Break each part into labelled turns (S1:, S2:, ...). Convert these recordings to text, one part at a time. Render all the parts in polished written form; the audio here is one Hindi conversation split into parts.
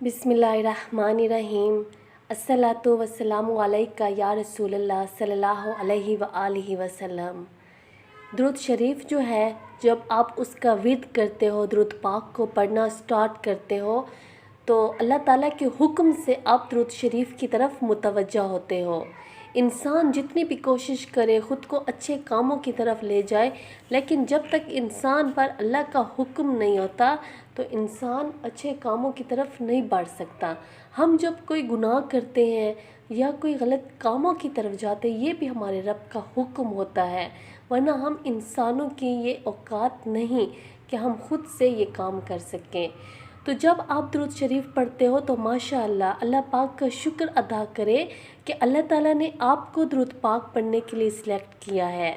S1: बिस्मिल्लाहिर्रहमानिर्रहीम। अस्सलातु वस्सलामु अलैका या रसूलल्लाह सल्लल्लाहु अलैहि व आलिहि वसल्लम। दुरूद शरीफ जो है, जब आप उसका विर्द करते हो, दुरूद पाक को पढ़ना स्टार्ट करते हो, तो अल्लाह ताला के हुक्म से आप दुरूद शरीफ की तरफ मुतवज्जा होते हो। इंसान जितनी भी कोशिश करे ख़ुद को अच्छे कामों की तरफ ले जाए, लेकिन जब तक इंसान पर अल्लाह का हुक्म नहीं होता तो इंसान अच्छे कामों की तरफ नहीं बढ़ सकता। हम जब कोई गुनाह करते हैं या कोई गलत कामों की तरफ जाते हैं, ये भी हमारे रब का हुक्म होता है, वरना हम इंसानों की ये औकात नहीं कि हम खुद से ये काम कर सकें। तो जब आप दुरूद शरीफ पढ़ते हो तो माशाअल्लाह अल्लाह पाक का शुक्र अदा करें कि अल्लाह ताला ने आपको दुरूद पाक पढ़ने के लिए सिलेक्ट किया है।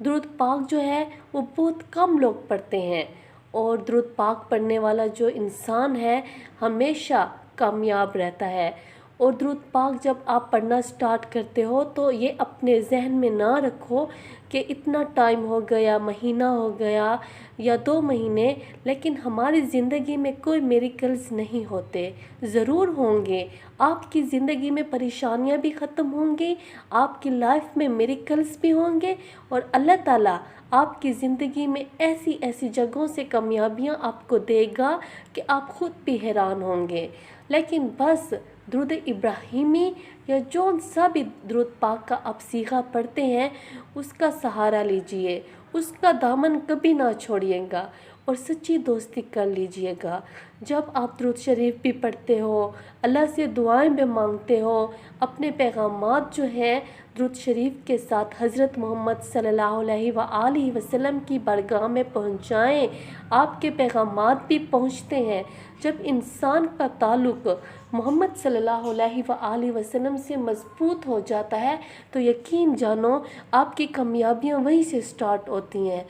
S1: दुरूद पाक जो है वो बहुत कम लोग पढ़ते हैं, और दुरूद पाक पढ़ने वाला जो इंसान है हमेशा कामयाब रहता है। और दुरूद पाक जब आप पढ़ना स्टार्ट करते हो तो ये अपने जहन में ना रखो कि इतना टाइम हो गया, महीना हो गया या 2 महीने, लेकिन हमारी ज़िंदगी में कोई मिरेकल्स नहीं होते। ज़रूर होंगे, आपकी ज़िंदगी में परेशानियां भी ख़त्म होंगी, आपकी लाइफ में मिरेकल्स भी होंगे, और अल्लाह ताला आपकी ज़िंदगी में ऐसी ऐसी जगहों से कामयाबियां आपको देगा कि आप ख़ुद भी हैरान होंगे। लेकिन बस दुरूद इब्राहिमी या जौन सा भी दुरूद पाक का आप सीगा पढ़ते हैं, उसका सहारा लीजिए, उसका दामन कभी ना छोड़िएगा और सच्ची दोस्ती कर लीजिएगा। जब आप दुरूद शरीफ भी पढ़ते हो, अल्लाह से दुआएं भी मांगते हो, अपने पैगामात जो हैं दुरूद शरीफ के साथ हज़रत मोहम्मद सल्लल्लाहु अलैहि वसल्लम की बारगाह में पहुँचाएँ, आपके पैगामात भी पहुँचते हैं। जब इंसान का ताल्लुक़ मोहम्मद सल्लल्लाहु अलैहि वसल्लम से मजबूत हो जाता है तो यकीन जानो आपकी कामयाबियाँ वहीं से स्टार्ट होती हैं।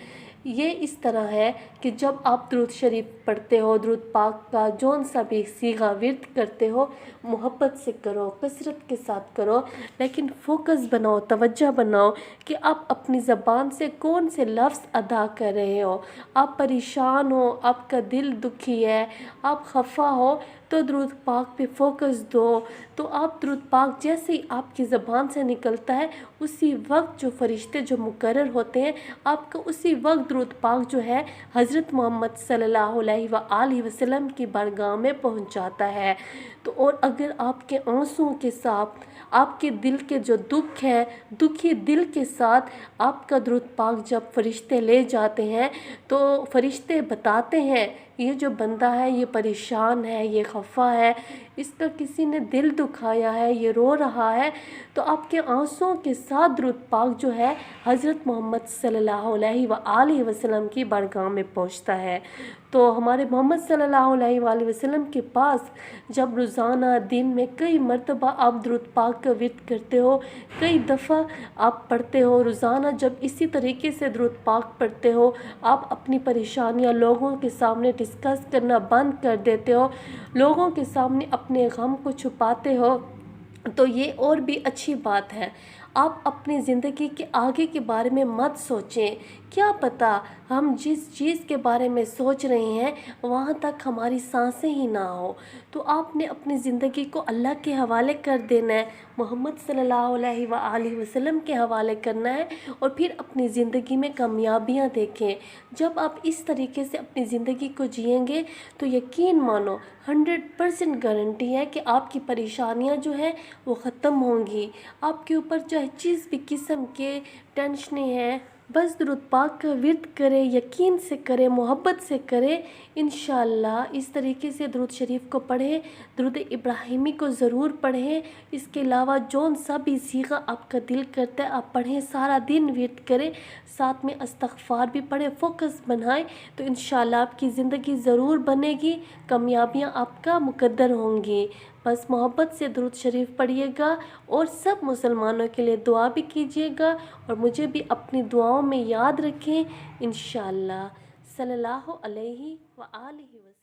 S1: ये इस तरह है कि जब आप दुरूद शरीफ पढ़ते हो, दुरूद पाक का जौन सा भी सीगा विर्द करते हो, मोहब्बत से करो, कसरत के साथ करो, लेकिन फोकस बनाओ, तवज्जो बनाओ कि आप अपनी ज़बान से कौन से लफ्ज़ अदा कर रहे हो। आप परेशान हो, आपका दिल दुखी है, आप खफा हो, तो दुरूद पाक पे फोकस दो। तो आप दुरूद पाक जैसे ही आपकी ज़बान से निकलता है, उसी वक्त जो फरिश्ते जो मुकर्रर होते हैं, आपको उसी वक्त दुरूद पाक जो है हज़रत मोहम्मद सल्लल्लाहु अलैहि वसल्लम की बारगाह में पहुंचाता है। तो और अगर आपके आंसुओं के साथ आपके दिल के जो दुख है, दुखी दिल के साथ आपका दुरूद पाक जब फरिश्ते ले जाते हैं, तो फरिश्ते बताते हैं ये जो बंदा है ये परेशान है, ये खफा है, इसका किसी ने दिल दुखाया है, ये रो रहा है, तो आपके आंसुओं के साथ दुरूद पाक जो है हज़रत मोहम्मद सल्लल्लाहु अलैहि वसल्लम की बारगाह में पहुंचता है। तो हमारे मोहम्मद सल्लल्लाहु अलैहि वसल्लम के पास जब रोज़ाना दिन में कई मरतबा आप दुरूद पाक का विर्द करते हो, कई दफ़ा आप पढ़ते हो, रोज़ाना जब इसी तरीके से दुरूद पाक पढ़ते हो, आप अपनी परेशानियां लोगों के सामने डिस्कस करना बंद कर देते हो, लोगों के सामने अपने गम को छुपाते हो, तो ये और भी अच्छी बात है। आप अपनी ज़िंदगी के आगे के बारे में मत सोचें, क्या पता हम जिस चीज़ के बारे में सोच रहे हैं वहाँ तक हमारी सांसें ही ना हो। तो आपने अपनी ज़िंदगी को अल्लाह के हवाले कर देना है, मोहम्मद सल्लल्लाहु अलैहि वसल्लम के हवाले करना है, और फिर अपनी ज़िंदगी में कामयाबियाँ देखें। जब आप इस तरीके से अपनी ज़िंदगी को जिएंगे तो यकीन मानो 100% गारंटी है कि आपकी परेशानियाँ जो है वो ख़त्म होंगी। आपके ऊपर चाहे जिस भी किस्म के टेंशनें हैं, बस दुरूद पाक का विर्द करें, यकीन से करें, मोहब्बत से करें, इंशाअल्लाह इस तरीके से दुरूद शरीफ को पढ़ें, दुरूद इब्राहिमी को ज़रूर पढ़ें। इसके अलावा जौन सा भी सीगा आपका दिल करता है आप पढ़ें, सारा दिन विर्द करें, साथ में इस्तग़फ़ार भी पढ़ें, फ़ोकस बनाएं, तो इंशाअल्लाह आपकी ज़िंदगी ज़रूर बनेगी, कामयाबियाँ आपका मुक़द्दर होंगी। बस मोहब्बत से दुरूद शरीफ पढ़िएगा और सब मुसलमानों के लिए दुआ भी कीजिएगा, और मुझे भी अपनी दुआओं में याद रखें इंशाअल्लाह। सल्लल्लाहु अलैहि व आलिहि वसल्लम।